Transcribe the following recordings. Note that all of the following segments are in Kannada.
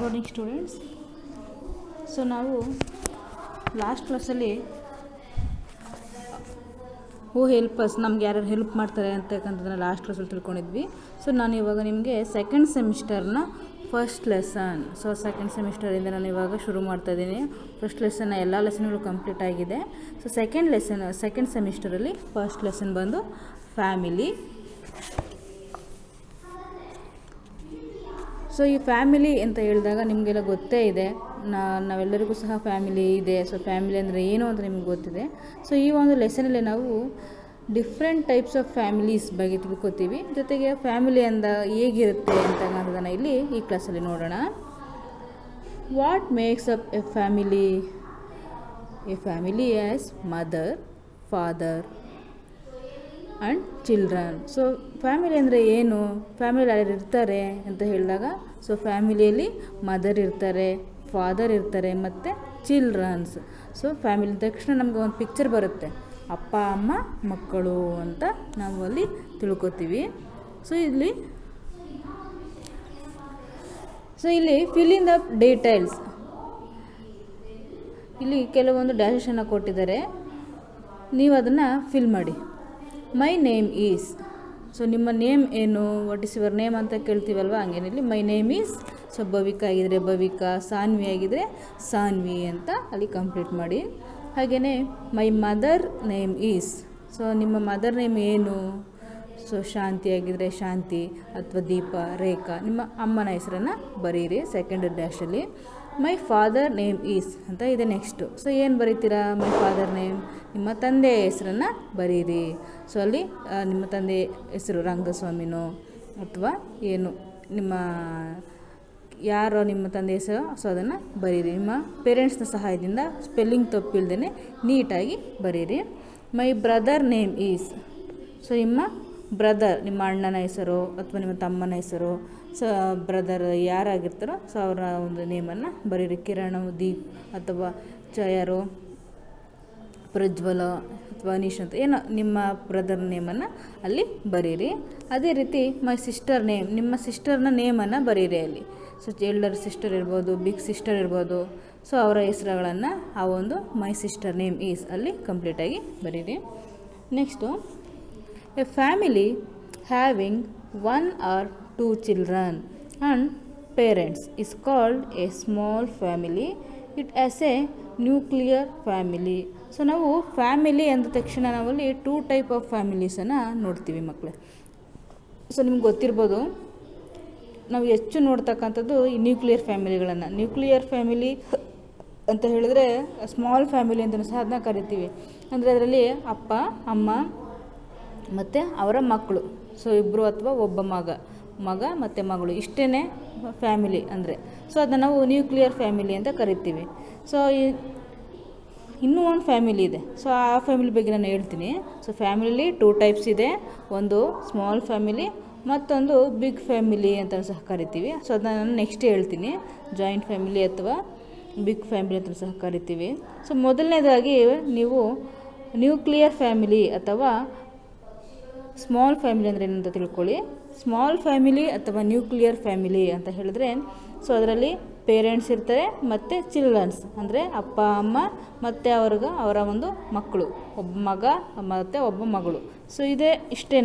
Morning students. ಸೊ ನಾವು ಲಾಸ್ಟ್ ಕ್ಲಾಸಲ್ಲಿ ಹೂ ಹೆಲ್ಪ್ ಅಸ್, ನಮ್ಗೆ ಯಾರ್ಯಾರು ಹೆಲ್ಪ್ ಮಾಡ್ತಾರೆ ಅಂತಕ್ಕಂಥದ್ದನ್ನ ಲಾಸ್ಟ್ ಕ್ಲಾಸಲ್ಲಿ ತಿಳ್ಕೊಂಡಿದ್ವಿ. ಸೊ ನಾನು ಇವಾಗ ನಿಮಗೆ ಸೆಕೆಂಡ್ ಸೆಮಿಸ್ಟರ್ನ ಫಸ್ಟ್ ಲೆಸನ್, ಸೊ ಸೆಕೆಂಡ್ ಸೆಮಿಸ್ಟರಿಂದ ನಾನು ಇವಾಗ ಶುರು ಮಾಡ್ತಾಯಿದ್ದೀನಿ. ಫಸ್ಟ್ ಲೆಸನ್ನ ಎಲ್ಲ ಲೆಸನ್ಗಳು ಕಂಪ್ಲೀಟ್ ಆಗಿದೆ. ಸೊ ಸೆಕೆಂಡ್ ಸೆಮಿಸ್ಟರಲ್ಲಿ ಫಸ್ಟ್ ಲೆಸನ್ ಬಂದು ಫ್ಯಾಮಿಲಿ. ಸೊ ಈ ಫ್ಯಾಮಿಲಿ ಅಂತ ಹೇಳಿದಾಗ ನಿಮಗೆಲ್ಲ ಗೊತ್ತೇ ಇದೆ, ನಾವೆಲ್ಲರಿಗೂ ಸಹ ಫ್ಯಾಮಿಲಿ ಇದೆ. ಸೊ ಫ್ಯಾಮಿಲಿ ಅಂದರೆ ಏನು ಅಂತ ನಿಮ್ಗೆ ಗೊತ್ತಿದೆ. ಸೊ ಈ ಒಂದು ಲೆಸನಲ್ಲಿ ನಾವು ಡಿಫ್ರೆಂಟ್ ಟೈಪ್ಸ್ ಆಫ್ ಫ್ಯಾಮಿಲೀಸ್ ಬಗ್ಗೆ ತಿಳ್ಕೊತೀವಿ. ಜೊತೆಗೆ ಫ್ಯಾಮಿಲಿ ಅಂದ ಹೇಗಿರುತ್ತೆ ಅಂತಕ್ಕಂಥದ್ದನ್ನು ಇಲ್ಲಿ ಈ ಕ್ಲಾಸಲ್ಲಿ ನೋಡೋಣ. What makes up A family? A family as mother, father and children. So family ಅಂದರೆ ಏನು, ಫ್ಯಾಮಿಲಿ ಯಾರು ಇರ್ತಾರೆ ಅಂತ ಹೇಳಿದಾಗ, ಸೊ ಫ್ಯಾಮಿಲಿಯಲ್ಲಿ ಮದರ್ ಇರ್ತಾರೆ, ಫಾದರ್ ಇರ್ತಾರೆ ಮತ್ತು ಚಿಲ್ಡ್ರನ್ಸ್. ಸೊ ಫ್ಯಾಮಿಲಿ ತಕ್ಷಣ ನಮಗೆ ಒಂದು ಪಿಕ್ಚರ್ ಬರುತ್ತೆ, ಅಪ್ಪ ಅಮ್ಮ ಮಕ್ಕಳು ಅಂತ ನಾವು ಅಲ್ಲಿ ತಿಳ್ಕೊತೀವಿ. ಸೊ ಇಲ್ಲಿ ಫಿಲ್ ಇನ್ ದ ಡೀಟೇಲ್ಸ್, ಇಲ್ಲಿ ಕೆಲವೊಂದು ಡ್ಯಾಶನ್ನು ಕೊಟ್ಟಿದ್ದಾರೆ, ನೀವು ಅದನ್ನು ಫಿಲ್ ಮಾಡಿ. ಮೈ ನೇಮ್ ಈಸ್, ಸೊ ನಿಮ್ಮ ನೇಮ್ ಏನು, ವಾಟ್ ಇಸ್ ಯುವರ್ ನೇಮ್ ಅಂತ ಕೇಳ್ತೀವಲ್ವ, ಹಂಗೇನಿಲ್ಲ. My name is, so Bhavika ಆಗಿದ್ರೆ ಭವಿಕಾ, ಸಾನ್ವಿ ಆಗಿದ್ರೆ ಸಾನ್ವಿ ಅಂತ ಅಲ್ಲಿ ಕಂಪ್ಲೀಟ್ ಮಾಡಿ. ಹಾಗೆಯೇ my mother name is, so ನಿಮ್ಮ ಮದರ್ ನೇಮ್ ಏನು, ಸೊ ಶಾಂತಿ ಆಗಿದ್ರೆ ಶಾಂತಿ ಅಥವಾ ದೀಪ, ರೇಖಾ, ನಿಮ್ಮ ಅಮ್ಮನ ಹೆಸರನ್ನು ಬರೀರಿ ಸೆಕೆಂಡ್ ಡ್ಯಾಶಲ್ಲಿ. ಮೈ ಫಾದರ್ ನೇಮ್ ಈಸ್ ಅಂತ ಇದೆ ನೆಕ್ಸ್ಟು. ಸೊ ಏನು ಬರೀತೀರಾ, ಮೈ ಫಾದರ್ ನೇಮ್, ನಿಮ್ಮ ತಂದೆಯ ಹೆಸರನ್ನು ಬರೀರಿ. ಸೊ ಅಲ್ಲಿ ನಿಮ್ಮ ತಂದೆ ಹೆಸರು ರಂಗಸ್ವಾಮಿನೋ ಅಥವಾ ಏನು ಯಾರೋ ನಿಮ್ಮ ತಂದೆ ಹೆಸರು, ಸೊ ಅದನ್ನು ಬರೀರಿ. ನಿಮ್ಮ ಪೇರೆಂಟ್ಸ್ನ ಸಹಾಯದಿಂದ ಸ್ಪೆಲ್ಲಿಂಗ್ ತಪ್ಪಿಲ್ದೇ ನೀಟಾಗಿ ಬರೀರಿ. My brother name is, so ನಿಮ್ಮ ಬ್ರದರ್, ನಿಮ್ಮ ಅಣ್ಣನ ಹೆಸರು ಅಥವಾ ನಿಮ್ಮ ತಮ್ಮನ ಹೆಸರು, ಸೊ ಬ್ರದರ್ ಯಾರಾಗಿರ್ತಾರೋ ಸೊ ಅವರ ಒಂದು ನೇಮನ್ನು ಬರೀರಿ. ಕಿರಣ್, ದೀಪ್ ಅಥವಾ ಯಾರು ಪ್ರಜ್ವಲ ಅಥವಾ ಅನೀಶ್ ಅಂತ ಏನೋ ನಿಮ್ಮ ಬ್ರದರ್ ನೇಮನ್ನು ಅಲ್ಲಿ ಬರೀರಿ. ಅದೇ ರೀತಿ ಮೈ ಸಿಸ್ಟರ್ ನೇಮ್, ನಿಮ್ಮ ಸಿಸ್ಟರ್ನ ನೇಮನ್ನು ಬರೀರಿ ಅಲ್ಲಿ. ಸೊ ಎಲ್ಡರ್ ಸಿಸ್ಟರ್ ಇರ್ಬೋದು, ಬಿಗ್ ಸಿಸ್ಟರ್ ಇರ್ಬೋದು, ಸೊ ಅವರ ಹೆಸರುಗಳನ್ನು ಆ ಒಂದು ಮೈ ಸಿಸ್ಟರ್ ನೇಮ್ ಈಸ್ ಅಲ್ಲಿ ಕಂಪ್ಲೀಟಾಗಿ ಬರೀರಿ. Next, A family having 1 or 2 children and parents is called a small family. It has a nuclear family. So ನಾವು ಫ್ಯಾಮಿಲಿ ಅಂದ ತಕ್ಷಣ ನಾವಲ್ಲಿ 2 ಟೈಪ್ ಆಫ್ ಫ್ಯಾಮಿಲೀಸನ್ನು ನೋಡ್ತೀವಿ ಮಕ್ಕಳೇ. ಸೊ ನಿಮ್ಗೆ ಗೊತ್ತಿರ್ಬೋದು, ನಾವು ಹೆಚ್ಚು ನೋಡ್ತಕ್ಕಂಥದ್ದು ಈ ನ್ಯೂಕ್ಲಿಯರ್ ಫ್ಯಾಮಿಲಿಗಳನ್ನು. ನ್ಯೂಕ್ಲಿಯರ್ ಫ್ಯಾಮಿಲಿ ಅಂತ ಹೇಳಿದ್ರೆ ಸ್ಮಾಲ್ ಫ್ಯಾಮಿಲಿ ಅಂತಲೂ ಸಹ ಅದನ್ನ ಕರಿತೀವಿ. ಅಂದರೆ ಅದರಲ್ಲಿ ಅಪ್ಪ ಅಮ್ಮ ಮತ್ತು ಅವರ ಮಕ್ಕಳು, ಸೊ ಇಬ್ಬರು ಅಥವಾ ಒಬ್ಬ ಮಗ ಮತ್ತು ಮಗಳು, ಇಷ್ಟೇ ಫ್ಯಾಮಿಲಿ ಅಂದರೆ. ಸೊ ಅದನ್ನು ನಾವು ನ್ಯೂಕ್ಲಿಯರ್ ಫ್ಯಾಮಿಲಿ ಅಂತ ಕರಿತೀವಿ. ಸೊ ಇನ್ನೂ ಒಂದು ಫ್ಯಾಮಿಲಿ ಇದೆ, ಸೊ ಆ ಫ್ಯಾಮಿಲಿ ಬಗ್ಗೆ ನಾನು ಹೇಳ್ತೀನಿ. ಸೊ ಫ್ಯಾಮಿಲಿ 2 ಟೈಪ್ಸ್ ಇದೆ, ಒಂದು ಸ್ಮಾಲ್ ಫ್ಯಾಮಿಲಿ, ಮತ್ತೊಂದು ಬಿಗ್ ಫ್ಯಾಮಿಲಿ ಅಂತ ಸಹ ಕರಿತೀವಿ. ಸೊ ಅದನ್ನು ನಾನು ನೆಕ್ಸ್ಟ್ ಹೇಳ್ತೀನಿ, ಜಾಯಿಂಟ್ ಫ್ಯಾಮಿಲಿ ಅಥವಾ ಬಿಗ್ ಫ್ಯಾಮಿಲಿ ಅಂತ ಸಹ ಕರಿತೀವಿ. ಸೊ ಮೊದಲನೇದಾಗಿ ನೀವು ನ್ಯೂಕ್ಲಿಯರ್ ಫ್ಯಾಮಿಲಿ ಅಥವಾ ಸ್ಮಾಲ್ ಫ್ಯಾಮಿಲಿ ಅಂದರೆ ಏನಂತ ತಿಳ್ಕೊಳ್ಳಿ. ಸ್ಮಾಲ್ ಫ್ಯಾಮಿಲಿ ಅಥವಾ ನ್ಯೂಕ್ಲಿಯರ್ ಫ್ಯಾಮಿಲಿ ಅಂತ ಹೇಳಿದ್ರೆ, ಸೊ ಅದರಲ್ಲಿ ಪೇರೆಂಟ್ಸ್ ಇರ್ತಾರೆ ಮತ್ತು ಚಿಲ್ಡ್ರನ್ಸ್ ಅಂದರೆ ಅಪ್ಪ ಅಮ್ಮ ಮತ್ತು ಅವರ ಒಂದು ಮಕ್ಕಳು, ಒಬ್ಬ ಮಗ ಮತ್ತು ಒಬ್ಬ ಮಗಳು. ಸೊ ಇಷ್ಟೇ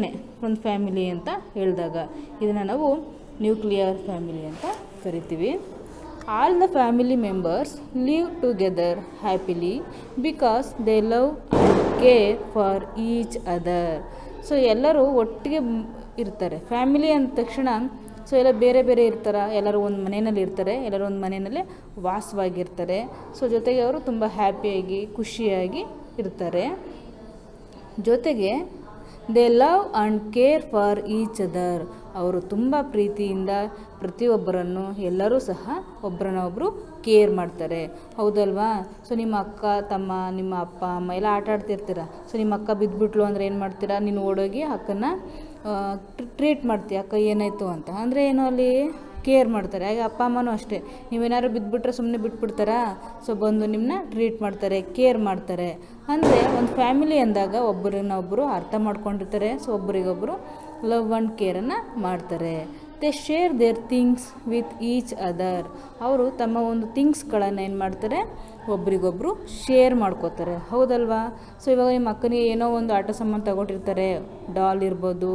ಒಂದು ಫ್ಯಾಮಿಲಿ ಅಂತ ಹೇಳಿದಾಗ ಇದನ್ನು ನಾವು ನ್ಯೂಕ್ಲಿಯರ್ ಫ್ಯಾಮಿಲಿ ಅಂತ ಕರಿತೀವಿ. All the family members live together happily because they love and care for each other. So ಎಲ್ಲರೂ ಒಟ್ಟಿಗೆ ಇರ್ತಾರೆ. ಫ್ಯಾಮಿಲಿ ಅಂದ ತಕ್ಷಣ ಸೊ ಎಲ್ಲ ಬೇರೆ ಬೇರೆ ಇರ್ತಾರೆ, ಎಲ್ಲರೂ ಒಂದು ಮನೆಯಲ್ಲಿ ಇರ್ತಾರೆ, ಎಲ್ಲರೂ ಒಂದು ಮನೆಯಲ್ಲೇ ವಾಸವಾಗಿರ್ತಾರೆ. ಸೊ ಜೊತೆಗೆ ಅವರು ತುಂಬ ಹ್ಯಾಪಿಯಾಗಿ ಖುಷಿಯಾಗಿ ಇರ್ತಾರೆ. ಜೊತೆಗೆ they love and care for each other, ಅವರು ತುಂಬ ಪ್ರೀತಿಯಿಂದ ಪ್ರತಿಯೊಬ್ಬರನ್ನು ಎಲ್ಲರೂ ಸಹ ಒಬ್ಬರನ್ನೊಬ್ಬರು ಕೇರ್ ಮಾಡ್ತಾರೆ. ಹೌದಲ್ವಾ? ಸೊ ನಿಮ್ಮ ಅಕ್ಕ ತಮ್ಮ, ನಿಮ್ಮ ಅಪ್ಪ ಅಮ್ಮ ಎಲ್ಲ ಆಟ ಆಡ್ತಿರ್ತೀರ. ಸೊ ನಿಮ್ಮ ಅಕ್ಕ ಬಿದ್ದುಬಿಟ್ಲು ಅಂದರೆ ಏನು ಮಾಡ್ತೀರಾ, ನೀನು ಓಡೋಗಿ ಅಕ್ಕನ ಟ್ರೀಟ್ ಮಾಡ್ತೀಯ, ಅಕ್ಕ ಏನಾಯಿತು ಅಂತ. ಅಂದರೆ ಏನು, ಅಲ್ಲಿ ಕೇರ್ ಮಾಡ್ತಾರೆ. ಹಾಗೆ ಅಪ್ಪ ಅಮ್ಮನೂ ಅಷ್ಟೇ, ನೀವೇನಾದ್ರು ಬಿದ್ದುಬಿಟ್ರೆ ಸುಮ್ಮನೆ ಬಿಟ್ಬಿಡ್ತಾರಾ? ಸೊ ಬಂದು ನಿಮ್ಮನ್ನ ಟ್ರೀಟ್ ಮಾಡ್ತಾರೆ, ಕೇರ್ ಮಾಡ್ತಾರೆ. ಅಂದರೆ ಒಂದು ಫ್ಯಾಮಿಲಿ ಅಂದಾಗ ಒಬ್ಬರನ್ನೊಬ್ಬರು ಅರ್ಥ ಮಾಡ್ಕೊಂಡಿರ್ತಾರೆ. ಸೊ ಒಬ್ಬರಿಗೊಬ್ಬರು ಲವ್ ಆ್ಯಂಡ್ ಕೇರನ್ನು ಮಾಡ್ತಾರೆ. They share their things with each other. ಅವರು ತಮ್ಮ ಒಂದು ಥಿಂಗ್ಸ್ಗಳನ್ನು ಏನು ಮಾಡ್ತಾರೆ, ಒಬ್ರಿಗೊಬ್ಬರು ಶೇರ್ ಮಾಡ್ಕೋತಾರೆ, ಹೌದಲ್ವಾ? ಸೊ ಇವಾಗ ನಿಮ್ಮ ಅಕ್ಕನಿಗೆ ಏನೋ ಒಂದು ಆಟ ಸಾಮಾನು ತಗೊಟ್ಟಿರ್ತಾರೆ, ಡಾಲ್ ಇರ್ಬೋದು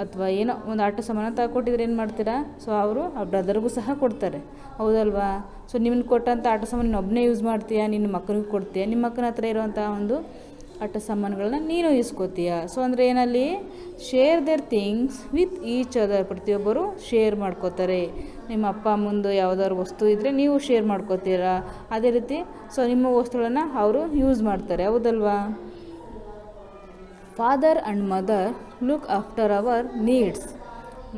ಅಥವಾ ಏನೋ ಒಂದು ಆಟ ಸಾಮಾನು ತಗೊಟ್ಟಿದ್ರೆ ಏನು ಮಾಡ್ತೀರಾ, ಸೊ ಅವರು ಆ ಬ್ರದರ್ಗೂ ಸಹ ಕೊಡ್ತಾರೆ, ಹೌದಲ್ವಾ? ಸೊ ನಿಮ್ಗೆ ಕೊಟ್ಟಂಥ ಆಟ ಸಾಮಾನು ಒಬ್ಬನೇ ಯೂಸ್ ಮಾಡ್ತೀಯಾ, ನಿನ್ನ ಮಕ್ಕನಿಗೆ ಕೊಡ್ತೀಯ, ನಿಮ್ಮ ಮಕ್ಕನ ಹತ್ರ ಇರೋವಂಥ ಒಂದು ಆಟ ಸಾಮಾನುಗಳನ್ನ ನೀನು ಇಸ್ಕೋತೀಯ. ಸೊ ಅಂದರೆ ಏನಲ್ಲಿ share their things with each other, ಪ್ರತಿಯೊಬ್ಬರು ಶೇರ್ ಮಾಡ್ಕೋತಾರೆ. ನಿಮ್ಮ ಅಪ್ಪ ಅಮ್ಮಂದು ಯಾವುದಾದ್ರು ವಸ್ತು ಇದ್ದರೆ ನೀವು ಶೇರ್ ಮಾಡ್ಕೋತೀರಾ, ಅದೇ ರೀತಿ ಸೊ ನಿಮ್ಮ ವಸ್ತುಗಳನ್ನು ಅವರು ಯೂಸ್ ಮಾಡ್ತಾರೆ, ಹೌದಲ್ವಾ? Father and mother look after our needs.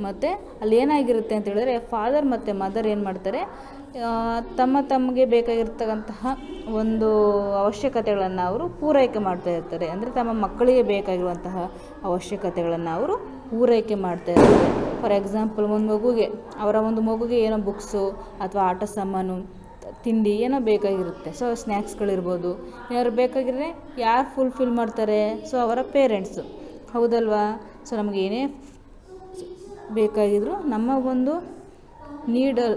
ಮತ್ತು ಅಲ್ಲಿ ಏನಾಗಿರುತ್ತೆ ಅಂತ ಹೇಳಿದ್ರೆ, ಫಾದರ್ ಮತ್ತು ಮದರ್ ಏನು ಮಾಡ್ತಾರೆ, ತಮಗೆ ಬೇಕಾಗಿರ್ತಕ್ಕಂತಹ ಒಂದು ಅವಶ್ಯಕತೆಗಳನ್ನು ಅವರು ಪೂರೈಕೆ ಮಾಡ್ತಾ ಇರ್ತಾರೆ. ಅಂದರೆ ತಮ್ಮ ಮಕ್ಕಳಿಗೆ ಬೇಕಾಗಿರುವಂತಹ ಅವಶ್ಯಕತೆಗಳನ್ನು ಅವರು ಪೂರೈಕೆ ಮಾಡ್ತಾ ಇರ್ತಾರೆ. ಫಾರ್ ಎಕ್ಸಾಂಪಲ್, ಅವರ ಒಂದು ಮಗುಗೆ ಏನೋ ಬುಕ್ಸು ಅಥವಾ ಆಟ ಸಾಮಾನು, ತಿಂಡಿ ಏನೋ ಬೇಕಾಗಿರುತ್ತೆ. ಸೊ ಸ್ನ್ಯಾಕ್ಸ್ಗಳಿರ್ಬೋದು, ಏನಾದ್ರು ಬೇಕಾಗಿದ್ರೆ ಯಾರು ಫುಲ್ಫಿಲ್ ಮಾಡ್ತಾರೆ, ಸೊ ಅವರ ಪೇರೆಂಟ್ಸು, ಹೌದಲ್ವಾ? ಸೊ ನಮಗೆ ಏನೇ ಬೇಕಾಗಿದ್ರು ನಮ್ಮ ಒಂದು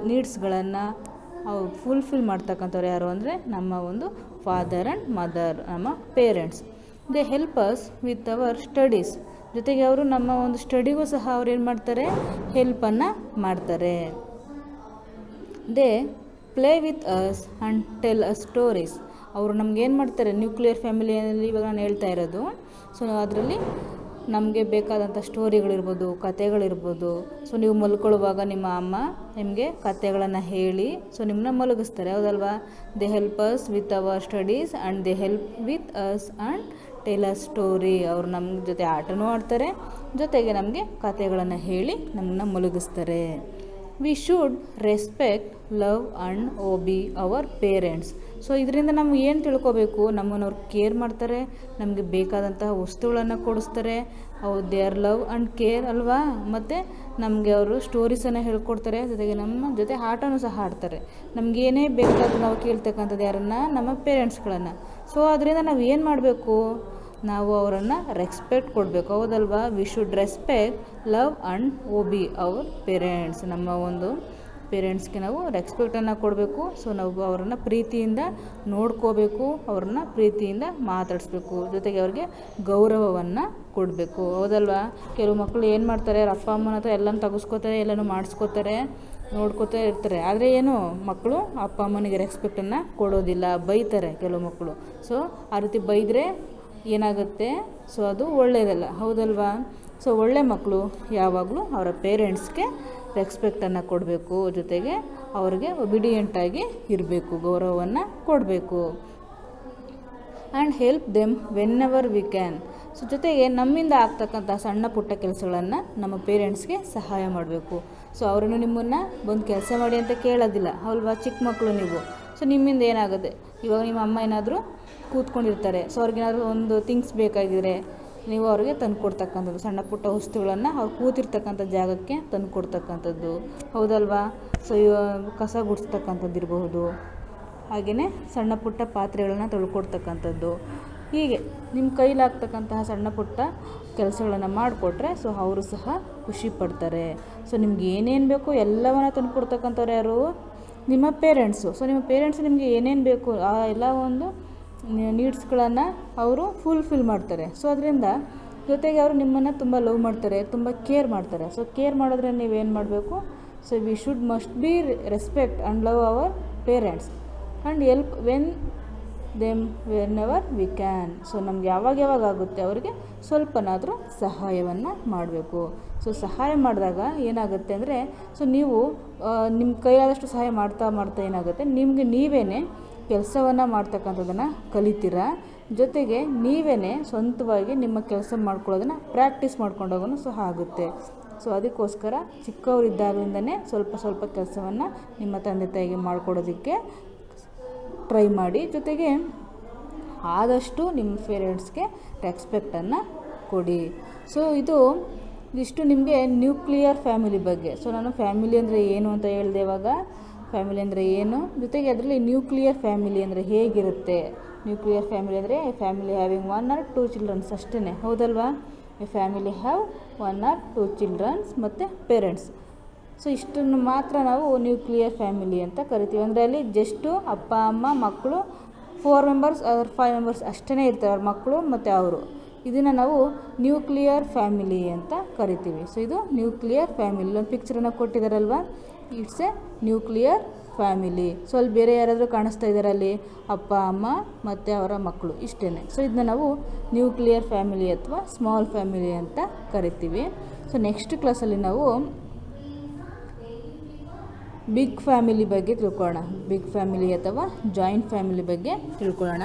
ನೀಡ್ಸ್ಗಳನ್ನು ಅವ್ರು ಫುಲ್ಫಿಲ್ ಮಾಡ್ತಕ್ಕಂಥವ್ರು ಯಾರು ಅಂದರೆ ನಮ್ಮ ಒಂದು ಫಾದರ್ ಆ್ಯಂಡ್ ಮದರ್, ನಮ್ಮ parents. They help us with our studies. ಜೊತೆಗೆ ಅವರು ನಮ್ಮ ಒಂದು ಸ್ಟಡಿಗೂ ಸಹ ಅವ್ರು ಏನು ಮಾಡ್ತಾರೆ, ಹೆಲ್ಪನ್ನು ಮಾಡ್ತಾರೆ. They play with us and tell us stories. ಅವರು ನಮಗೇನು ಮಾಡ್ತಾರೆ, ನ್ಯೂಕ್ಲಿಯರ್ ಫ್ಯಾಮಿಲಿಯಲ್ಲಿ ಇವಾಗ ನಾನು ಹೇಳ್ತಾ ಇರೋದು, ಸೊ ಅದರಲ್ಲಿ ನಮಗೆ ಬೇಕಾದಂಥ ಸ್ಟೋರಿಗಳಿರ್ಬೋದು, ಕತೆಗಳಿರ್ಬೋದು. ಸೊ ನೀವು ಮಲ್ಕೊಳ್ಳುವಾಗ ನಿಮ್ಮ ಅಮ್ಮ ನಿಮಗೆ ಕತೆಗಳನ್ನು ಹೇಳಿ ಸೊ ನಿಮ್ಮನ್ನ ಮಲಗಿಸ್ತಾರೆ, ಹೌದಲ್ವಾ? They help us with our studies and they help with us and tell us story. ಅವರು ನಮ್ಮ ಜೊತೆ ಆಟನೂ ಆಡ್ತಾರೆ, ಜೊತೆಗೆ ನಮಗೆ ಕತೆಗಳನ್ನು ಹೇಳಿ ನಮ್ಮನ್ನ ಮಲಗಿಸ್ತಾರೆ. We should respect, love and obey our parents. So ಇದರಿಂದ ನಮ್ಗೆ ಏನು ತಿಳ್ಕೊಬೇಕು, ನಮ್ಮನ್ನು ಅವ್ರು ಕೇರ್ ಮಾಡ್ತಾರೆ, ನಮಗೆ ಬೇಕಾದಂತಹ ವಸ್ತುಗಳನ್ನು ಕೊಡಿಸ್ತಾರೆ, they are love and care, ಅಲ್ವಾ? ಮತ್ತು ನಮಗೆ ಅವರು ಸ್ಟೋರೀಸನ್ನು ಹೇಳ್ಕೊಡ್ತಾರೆ, ಜೊತೆಗೆ ನಮ್ಮ ಜೊತೆ ಆಟನೂ ಸಹ ಆಡ್ತಾರೆ. ನಮಗೇನೇ ಬೇಕಾದರೂ ನಾವು ಕೇಳ್ತಕ್ಕಂಥದ್ದು ಯಾರನ್ನು, ನಮ್ಮ ಪೇರೆಂಟ್ಸ್ಗಳನ್ನು. ಸೊ ಅದರಿಂದ ನಾವು ಏನು ಮಾಡಬೇಕು, ನಾವು ಅವರನ್ನು ರೆಸ್ಪೆಕ್ಟ್ ಕೊಡಬೇಕು, ಹೌದಲ್ವಾ? V should respect, love and obey our parents. ನಮ್ಮ ಒಂದು ಪೇರೆಂಟ್ಸ್ಗೆ ನಾವು ರೆಸ್ಪೆಕ್ಟನ್ನು ಕೊಡಬೇಕು. ಸೊ ನಾವು ಅವರನ್ನು ಪ್ರೀತಿಯಿಂದ ನೋಡ್ಕೋಬೇಕು, ಅವ್ರನ್ನ ಪ್ರೀತಿಯಿಂದ ಮಾತಾಡಿಸ್ಬೇಕು, ಜೊತೆಗೆ ಅವ್ರಿಗೆ ಗೌರವವನ್ನು ಕೊಡಬೇಕು, ಹೌದಲ್ವಾ? ಕೆಲವು ಮಕ್ಕಳು ಏನು ಮಾಡ್ತಾರೆ, ಅವ್ರ ಅಪ್ಪ ಅಮ್ಮನ ಹತ್ರ ಎಲ್ಲನೂ ತೆಗೆಸ್ಕೋತಾರೆ, ಎಲ್ಲನೂ ಮಾಡಿಸ್ಕೋತಾರೆ, ನೋಡ್ಕೋತಾ ಇರ್ತಾರೆ. ಆದರೆ ಏನು, ಮಕ್ಕಳು ಅಪ್ಪ ಅಮ್ಮನಿಗೆ ರೆಸ್ಪೆಕ್ಟನ್ನು ಕೊಡೋದಿಲ್ಲ, ಬೈತಾರೆ ಕೆಲವು ಮಕ್ಕಳು. ಸೊ ಆ ರೀತಿ ಬೈದರೆ ಏನಾಗುತ್ತೆ, ಸೊ ಅದು ಒಳ್ಳೆಯದಲ್ಲ, ಹೌದಲ್ವಾ? ಸೊ ಒಳ್ಳೆ ಮಕ್ಕಳು ಯಾವಾಗಲೂ ಅವರ ಪೇರೆಂಟ್ಸ್ಗೆ ರೆಸ್ಪೆಕ್ಟನ್ನು ಕೊಡಬೇಕು, ಜೊತೆಗೆ ಅವ್ರಿಗೆ ಒಬಿಡಿಯೆಂಟಾಗಿ ಇರಬೇಕು, ಗೌರವವನ್ನು ಕೊಡಬೇಕು. And help them when ever we can. So ಜೊತೆಗೆ ನಮ್ಮಿಂದ ಆಗ್ತಕ್ಕಂಥ ಸಣ್ಣ ಪುಟ್ಟ ಕೆಲಸಗಳನ್ನು ನಮ್ಮ ಪೇರೆಂಟ್ಸ್ಗೆ ಸಹಾಯ ಮಾಡಬೇಕು. ಸೊ ಅವರನ್ನು ನಿಮ್ಮನ್ನು ಬಂದು ಕೆಲಸ ಮಾಡಿ ಅಂತ ಕೇಳೋದಿಲ್ಲ, ಅಲ್ವಾ? ಚಿಕ್ಕ ಮಕ್ಕಳು ನೀವು. ಸೊ ನಿಮ್ಮಿಂದ ಏನಾಗುತ್ತೆ, ಇವಾಗ ನಿಮ್ಮ ಅಮ್ಮ ಏನಾದರೂ ಕೂತ್ಕೊಂಡಿರ್ತಾರೆ, ಸೊ ಅವ್ರಿಗೇನಾದರೂ ಒಂದು ಥಿಂಗ್ಸ್ ಬೇಕಾಗಿದ್ರೆ ನೀವು ಅವ್ರಿಗೆ ತಂದು ಕೊಡ್ತಕ್ಕಂಥದ್ದು, ಸಣ್ಣ ಪುಟ್ಟ ವಸ್ತುಗಳನ್ನು ಅವ್ರು ಕೂತಿರ್ತಕ್ಕಂಥ ಜಾಗಕ್ಕೆ ತಂದು ಕೊಡ್ತಕ್ಕಂಥದ್ದು, ಹೌದಲ್ವಾ? ಸೊ ಕಸ ಗುಡಿಸ್ತಕ್ಕಂಥದ್ದು ಇರಬಹುದು, ಹಾಗೆಯೇ ಸಣ್ಣ ಪುಟ್ಟ ಪಾತ್ರೆಗಳನ್ನ ತೊಳ್ಕೊಡ್ತಕ್ಕಂಥದ್ದು. ಹೀಗೆ ನಿಮ್ಮ ಕೈಲಾಗ್ತಕ್ಕಂತಹ ಸಣ್ಣ ಪುಟ್ಟ ಕೆಲಸಗಳನ್ನು ಮಾಡಿಕೊಟ್ರೆ ಸೊ ಅವರು ಸಹ ಖುಷಿ ಪಡ್ತಾರೆ. ಸೊ ನಿಮ್ಗೆ ಏನೇನು ಬೇಕು ಎಲ್ಲವನ್ನ ತಂದು ಕೊಡ್ತಕ್ಕಂಥವ್ರು ಯಾರು, ನಿಮ್ಮ ಪೇರೆಂಟ್ಸು. ಸೊ ನಿಮ್ಮ ಪೇರೆಂಟ್ಸ್ ನಿಮಗೆ ಏನೇನು ಬೇಕು ಆ ಎಲ್ಲ ಒಂದು ನೀಡ್ಸ್ಗಳನ್ನು ಅವರು ಫುಲ್ಫಿಲ್ ಮಾಡ್ತಾರೆ. ಸೊ ಅದರಿಂದ ಜೊತೆಗೆ ಅವರು ನಿಮ್ಮನ್ನು ತುಂಬ ಲವ್ ಮಾಡ್ತಾರೆ, ತುಂಬ ಕೇರ್ ಮಾಡ್ತಾರೆ. ಸೊ ಕೇರ್ ಮಾಡಿದ್ರೆ ನೀವೇನು ಮಾಡಬೇಕು, so we should must be respect and love our parents and help when ever we can. So ನಮ್ಗೆ ಯಾವಾಗ ಆಗುತ್ತೆ ಅವರಿಗೆ ಸ್ವಲ್ಪನಾದರೂ ಸಹಾಯವನ್ನು ಮಾಡಬೇಕು. ಸೊ ಸಹಾಯ ಮಾಡಿದಾಗ ಏನಾಗುತ್ತೆ ಅಂದರೆ, ಸೊ ನೀವು ನಿಮ್ಮ ಕೈಯಾದಷ್ಟು ಸಹಾಯ ಮಾಡ್ತಾ ಏನಾಗುತ್ತೆ, ನಿಮಗೆ ನೀವೇ ಕೆಲಸವನ್ನು ಮಾಡ್ತಕ್ಕಂಥದ್ದನ್ನು ಕಲಿತೀರಾ. ಜೊತೆಗೆ ನೀವೇ ಸ್ವಂತವಾಗಿ ನಿಮ್ಮ ಕೆಲಸ ಮಾಡ್ಕೊಳ್ಳೋದನ್ನು ಪ್ರಾಕ್ಟೀಸ್ ಮಾಡ್ಕೊಂಡೋಗೂ ಸಹ ಆಗುತ್ತೆ. ಸೊ ಅದಕ್ಕೋಸ್ಕರ ಚಿಕ್ಕವರಿದ್ದಾಗಲಿಂದನೇ ಸ್ವಲ್ಪ ಕೆಲಸವನ್ನು ನಿಮ್ಮ ತಂದೆ ತಾಯಿಗೆ ಮಾಡಿಕೊಡೋದಕ್ಕೆ ಟ್ರೈ ಮಾಡಿ. ಜೊತೆಗೆ ಆದಷ್ಟು ನಿಮ್ಮ ಪೇರೆಂಟ್ಸ್ಗೆ ರೆಸ್ಪೆಕ್ಟನ್ನು ಕೊಡಿ. ಸೊ ಇದಿಷ್ಟು ನಿಮಗೆ ನ್ಯೂಕ್ಲಿಯರ್ ಫ್ಯಾಮಿಲಿ ಬಗ್ಗೆ. ಸೊ ನಾನು ಫ್ಯಾಮಿಲಿ ಅಂದರೆ ಏನು ಅಂತ ಹೇಳಿದೆ ಇವಾಗ. ಫ್ಯಾಮಿಲಿ ಅಂದರೆ ಏನು, ಜೊತೆಗೆ ಅದರಲ್ಲಿ ನ್ಯೂಕ್ಲಿಯರ್ ಫ್ಯಾಮಿಲಿ ಅಂದರೆ ಹೇಗಿರುತ್ತೆ. ನ್ಯೂಕ್ಲಿಯರ್ ಫ್ಯಾಮಿಲಿ ಅಂದರೆ a family having 1 or 2 childrens ಅಷ್ಟೇ, ಹೌದಲ್ವಾ? A family have 1 or 2 childrens ಮತ್ತು ಪೇರೆಂಟ್ಸ್. ಸೊ ಇಷ್ಟನ್ನು ಮಾತ್ರ ನಾವು ನ್ಯೂಕ್ಲಿಯರ್ ಫ್ಯಾಮಿಲಿ ಅಂತ ಕರಿತೀವಿ. ಅಂದರೆ ಅಲ್ಲಿ ಜಸ್ಟು ಅಪ್ಪ ಅಮ್ಮ ಮಕ್ಕಳು 4 ಮೆಂಬರ್ಸ್ ಆರ್ 5 ಮೆಂಬರ್ಸ್ ಅಷ್ಟೇ ಇರ್ತಾರೆ, ಅವ್ರ ಮಕ್ಕಳು ಮತ್ತು ಅವರು. ಇದನ್ನು ನಾವು ನ್ಯೂಕ್ಲಿಯರ್ ಫ್ಯಾಮಿಲಿ ಅಂತ ಕರಿತೀವಿ. ಸೊ ಇದು ನ್ಯೂಕ್ಲಿಯರ್ ಫ್ಯಾಮಿಲಿ. ಒಂದು ಪಿಕ್ಚರನ್ನು ಕೊಟ್ಟಿದ್ದಾರಲ್ವ, it's a nuclear family. So ಅಲ್ಲಿ ಬೇರೆ ಯಾರಾದರೂ ಕಾಣಿಸ್ತಾ ಇದ್ದಾರೆ, ಅಲ್ಲಿ ಅಪ್ಪ ಅಮ್ಮ ಮತ್ತು ಅವರ ಮಕ್ಕಳು ಇಷ್ಟೇ. ಸೊ ಇದನ್ನ ನಾವು ನ್ಯೂಕ್ಲಿಯರ್ ಫ್ಯಾಮಿಲಿ ಅಥವಾ ಸ್ಮಾಲ್ ಫ್ಯಾಮಿಲಿ ಅಂತ ಕರಿತೀವಿ. ಸೊ ನೆಕ್ಸ್ಟ್ ಕ್ಲಾಸಲ್ಲಿ ನಾವು ಬಿಗ್ ಫ್ಯಾಮಿಲಿ ಬಗ್ಗೆ ತಿಳ್ಕೊಳ್ಳೋಣ. ಬಿಗ್ ಫ್ಯಾಮಿಲಿ ಅಥವಾ ಜಾಯಿಂಟ್ ಫ್ಯಾಮಿಲಿ ಬಗ್ಗೆ ತಿಳ್ಕೊಳ್ಳೋಣ.